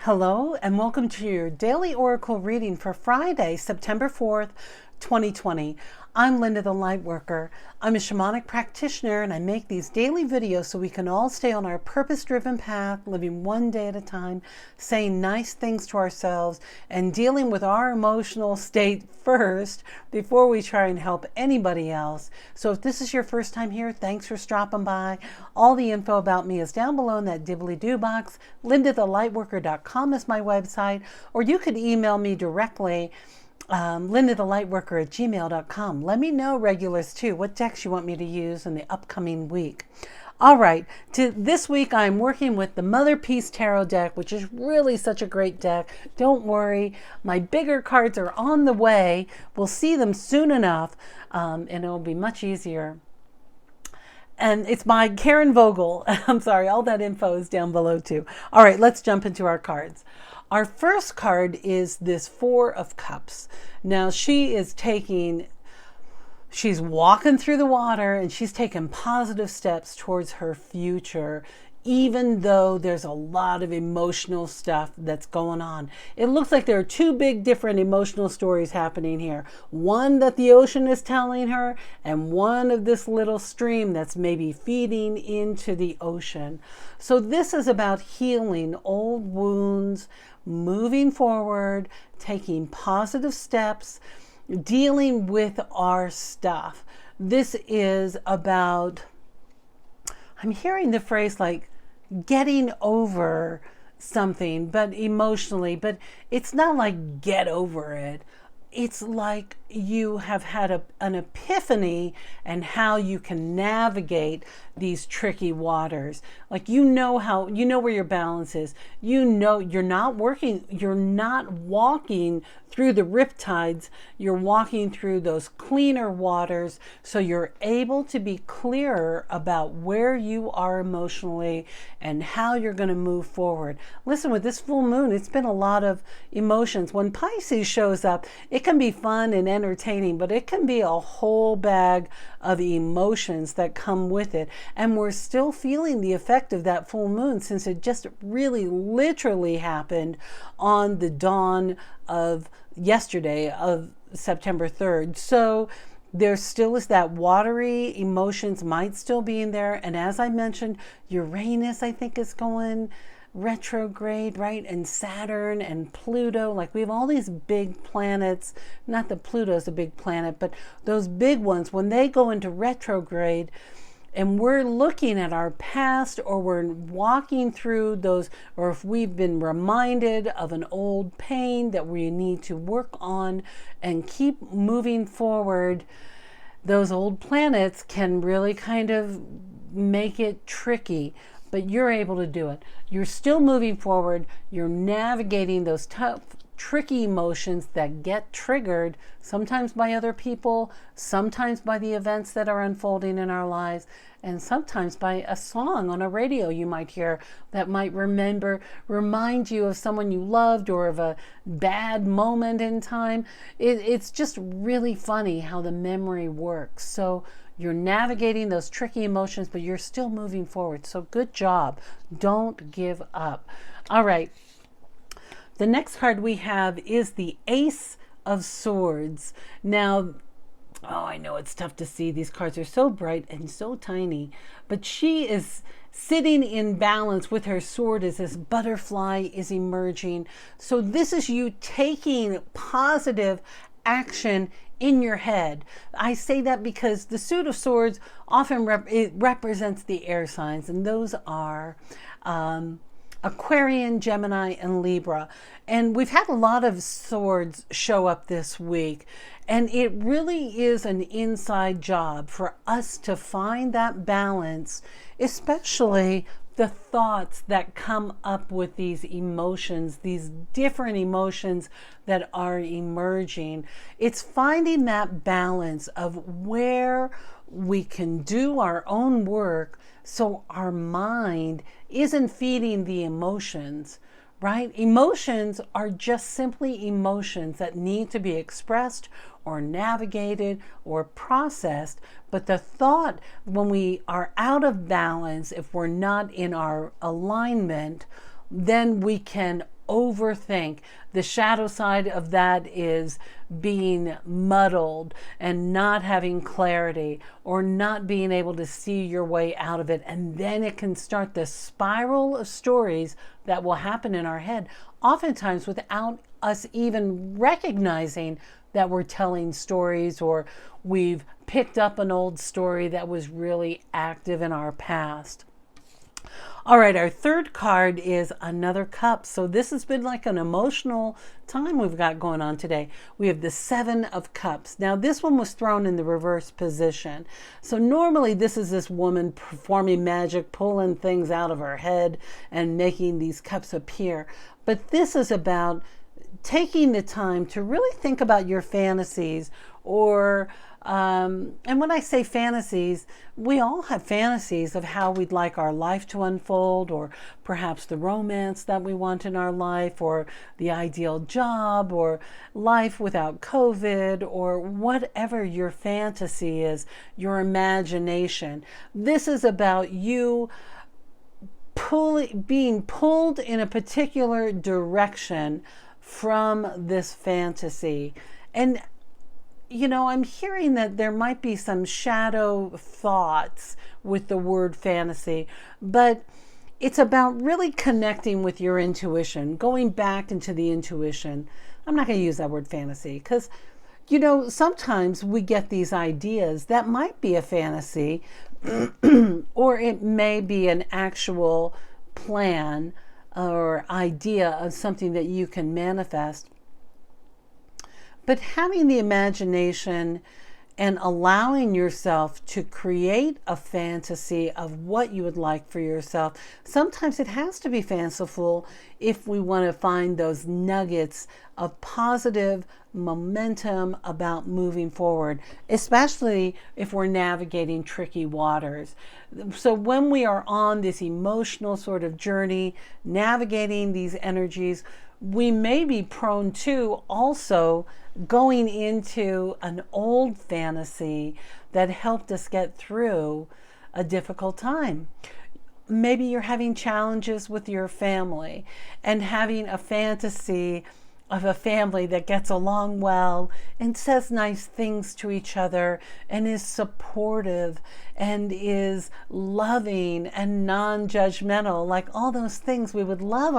Hello and welcome to your daily oracle reading for Friday, September 4th, 2020. I'm Linda the Lightworker. I'm a shamanic practitioner and I make these daily videos so we can all stay on our purpose-driven path, living one day at a time, saying nice things to ourselves and dealing with our emotional state first before we try and help anybody else. So if this is your first time here, thanks for stopping by. All the info about me is down below in that dibbly-doo box. LindaTheLightWorker.com is my website, or you could email me directly, LindaTheLightWorker@gmail.com. Let me know, regulars too, what decks you want me to use in the upcoming week. All right, this week I'm working with the Mother Peace Tarot deck, which is really such a great deck. Don't worry, my bigger cards are on the way. We'll see them soon enough, and it'll be much easier. And it's by Karen Vogel. I'm sorry, all that info is down below too. All right, let's jump into our cards. Our first card is this Four of Cups. Now she's walking through the water and she's taking positive steps towards her future, even though there's a lot of emotional stuff that's going on. It looks like there are two big different emotional stories happening here. One that the ocean is telling her, and one of this little stream that's maybe feeding into the ocean. So this is about healing old wounds, moving forward, taking positive steps, dealing with our stuff. This is about, I'm hearing the phrase like getting over something, but emotionally, but it's not like get over it. It's like you have had an epiphany and how you can navigate these tricky waters. Like you know where your balance is. You know you're not walking through the riptides. You're walking through those cleaner waters, so you're able to be clearer about where you are emotionally and how you're going to move forward. Listen, with this full moon, it's been a lot of emotions. When Pisces shows up, it can be fun and entertaining, but it can be a whole bag of emotions that come with it. And we're still feeling the effect of that full moon, since it just really literally happened on the dawn of yesterday, of September 3rd. So there still is that watery emotions might still be in there. And as I mentioned, Uranus, I think, is going retrograde, right? And Saturn and Pluto, like we have all these big planets. Not that Pluto's a big planet, but those big ones, when they go into retrograde and we're looking at our past, or we're walking through those, or if we've been reminded of an old pain that we need to work on and keep moving forward, those old planets can really kind of make it tricky. But you're able to do it. You're still moving forward. You're navigating those tough, tricky emotions that get triggered, sometimes by other people, sometimes by the events that are unfolding in our lives, and sometimes by a song on a radio you might hear that might remind you of someone you loved or of a bad moment in time. It's just really funny how the memory works. So you're navigating those tricky emotions, but you're still moving forward. So good job. Don't give up. All right. The next card we have is the Ace of Swords. Now, I know it's tough to see. These cards are so bright and so tiny, but she is sitting in balance with her sword as this butterfly is emerging. So this is you taking positive action in your head. I say that because the Suit of Swords often represents the air signs, and those are Aquarian, Gemini, and Libra. And we've had a lot of swords show up this week, and it really is an inside job for us to find that balance, especially the thoughts that come up with these emotions, these different emotions that are emerging. It's finding that balance of where we can do our own work so our mind isn't feeding the emotions, right? Emotions are just simply emotions that need to be expressed or navigated or processed. But the thought, when we are out of balance, if we're not in our alignment, then we can overthink. The shadow side of that is being muddled and not having clarity or not being able to see your way out of it. And then it can start this spiral of stories that will happen in our head, oftentimes without us even recognizing that we're telling stories, or we've picked up an old story that was really active in our past. All right, our third card is another cup. So this has been like an emotional time we've got going on today. We have the 7 of Cups. Now this one was thrown in the reverse position. So normally this is this woman performing magic, pulling things out of her head and making these cups appear. But this is about taking the time to really think about your fantasies, or and when I say fantasies, we all have fantasies of how we'd like our life to unfold, or perhaps the romance that we want in our life, or the ideal job, or life without COVID, or whatever your fantasy is, your imagination. This is about you being pulled in a particular direction from this fantasy. And you know, I'm hearing that there might be some shadow thoughts with the word fantasy, but it's about really connecting with your intuition, going back into the intuition. I'm not going to use that word fantasy because, you know, sometimes we get these ideas that might be a fantasy or it may be an actual plan or idea of something that you can manifest. But having the imagination and allowing yourself to create a fantasy of what you would like for yourself. Sometimes it has to be fanciful if we want to find those nuggets of positive momentum about moving forward, especially if we're navigating tricky waters. So when we are on this emotional sort of journey, navigating these energies, we may be prone to also going into an old fantasy that helped us get through a difficult time. Maybe you're having challenges with your family and having a fantasy of a family that gets along well and says nice things to each other and is supportive and is loving and non-judgmental, like all those things we would love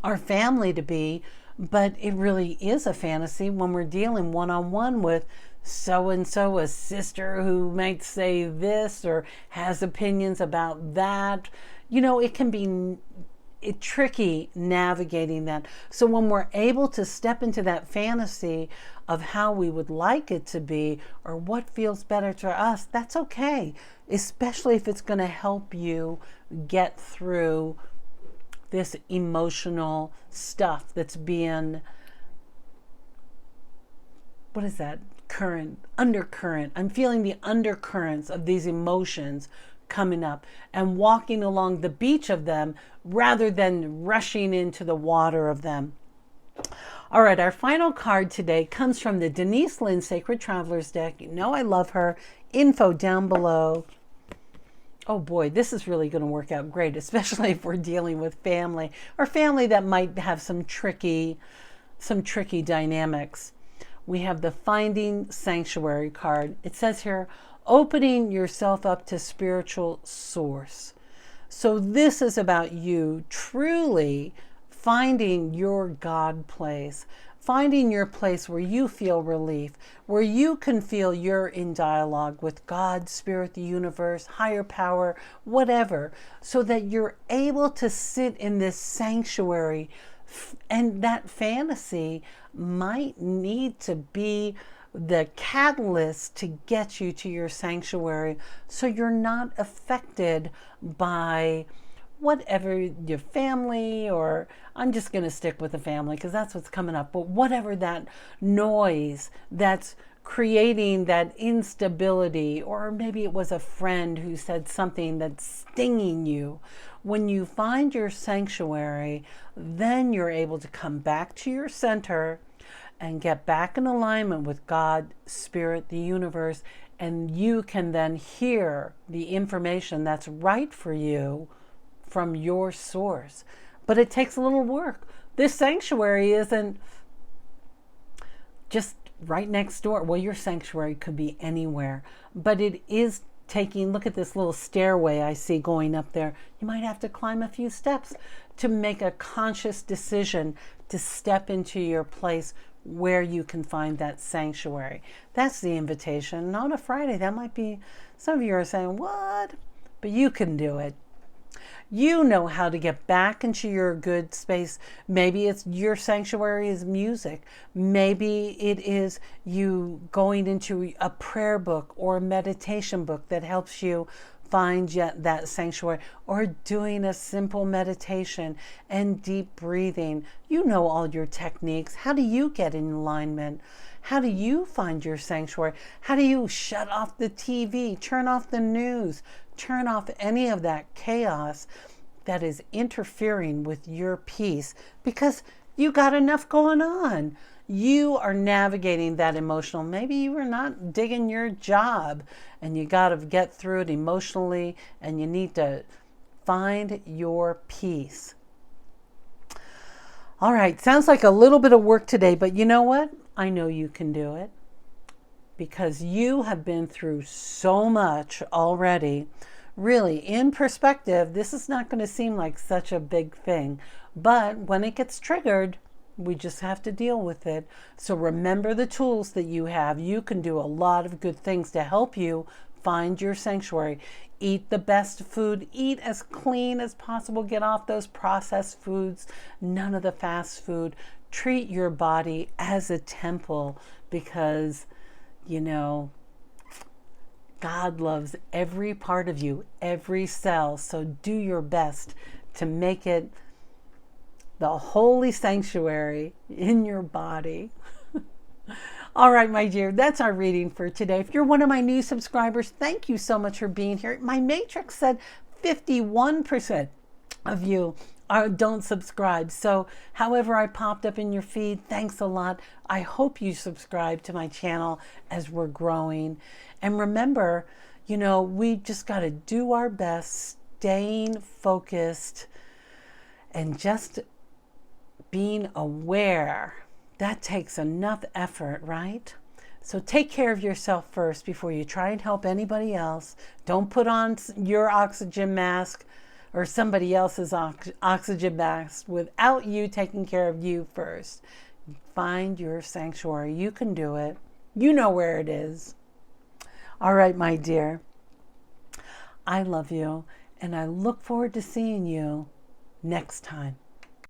our family to be. But it really is a fantasy when we're dealing one-on-one with so-and-so, a sister who might say this or has opinions about that. You know, it can be tricky navigating that. So when we're able to step into that fantasy of how we would like it to be or what feels better to us, that's okay, especially if it's going to help you get through this emotional stuff that's being, what is that? Undercurrent. I'm feeling the undercurrents of these emotions coming up and walking along the beach of them rather than rushing into the water of them. All right, our final card today comes from the Denise Linn Sacred Travelers deck. You know I love her. Info down below. Oh boy, this is really going to work out great, especially if we're dealing with family or family that might have some tricky dynamics. We have the Finding Sanctuary card. It says here, opening yourself up to spiritual source. So this is about you truly finding your God place, finding your place where you feel relief, where you can feel you're in dialogue with God, Spirit, the universe, higher power, whatever, so that you're able to sit in this sanctuary. And that fantasy might need to be the catalyst to get you to your sanctuary so you're not affected by whatever your family, or I'm just going to stick with the family because that's what's coming up, but whatever that noise that's creating that instability, or maybe it was a friend who said something that's stinging you. When you find your sanctuary, then you're able to come back to your center and get back in alignment with God, Spirit, the universe, and you can then hear the information that's right for you from your source. but it takes a little work. This sanctuary isn't just right next door. Well, your sanctuary could be anywhere, but it is taking, look at this little stairway I see going up there. You might have to climb a few steps to make a conscious decision to step into your place where you can find that sanctuary. That's the invitation. And on a Friday, that might be, some of you are saying, what? But you can do it. You know how to get back into your good space. Maybe it's your sanctuary is music. Maybe it is you going into a prayer book or a meditation book that helps you find that sanctuary, or doing a simple meditation and deep breathing. You know all your techniques. How do you get in alignment? How do you find your sanctuary? How do you shut off the TV, turn off the news, turn off any of that chaos that is interfering with your peace, because you got enough going on. You are navigating that emotional. Maybe you are not digging your job and you got to get through it emotionally, and you need to find your peace. All right, sounds like a little bit of work today, but you know what? I know you can do it because you have been through so much already. Really, in perspective, this is not going to seem like such a big thing, but when it gets triggered, we just have to deal with it. So remember the tools that you have. You can do a lot of good things to help you find your sanctuary. Eat the best food. Eat as clean as possible. Get off those processed foods. None of the fast food. Treat your body as a temple, because, you know, God loves every part of you, every cell. So do your best to make it the holy sanctuary in your body. All right, my dear, that's our reading for today. If you're one of my new subscribers, thank you so much for being here. My matrix said 51% of you don't subscribe. So however I popped up in your feed, thanks a lot. I hope you subscribe to my channel as we're growing. And remember, you know, we just got to do our best, staying focused and just being aware. That takes enough effort, right? So take care of yourself first before you try and help anybody else. Don't put on your oxygen mask or somebody else's oxygen mask without you taking care of you first. Find your sanctuary. You can do it. You know where it is. All right, my dear. I love you, and I look forward to seeing you next time.